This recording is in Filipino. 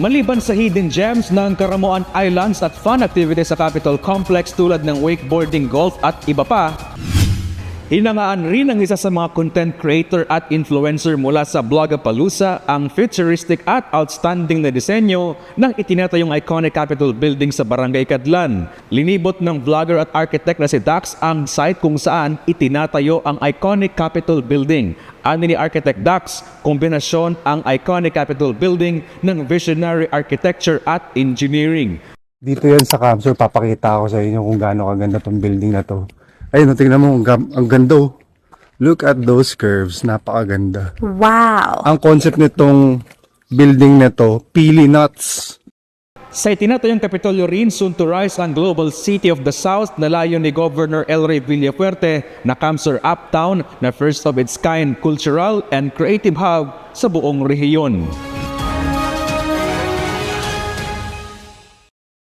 Maliban sa hidden gems ng Karamuan Islands at fun activities sa Capitol Complex tulad ng wakeboarding, golf at iba pa, hinangaan rin ng isa sa mga content creator at influencer mula sa Blogapalooza ang futuristic at outstanding na disenyo ng itinatayong iconic Capitol building sa Barangay Kadlan. Linibot ng vlogger at architect na si Dax ang site kung saan itinatayo ang iconic Capitol building. Ani ni Architect Dax, kombinasyon ang iconic Capitol building ng visionary architecture at engineering. Dito yan sa Camsur, papakita ko sa inyo kung gaano kaganda tong building na to. Ayun, tingnan mo, ang ganda oh. Look at those curves, napakaganda. Wow! Ang concept nitong building na to, pili nuts. Sa itinatayong Kapitolyo rin, soon to rise ang Global City of the South na layo ni Governor El Rey Villafuerte na Camsur Uptown na first of its kind cultural and creative hub sa buong rehiyon.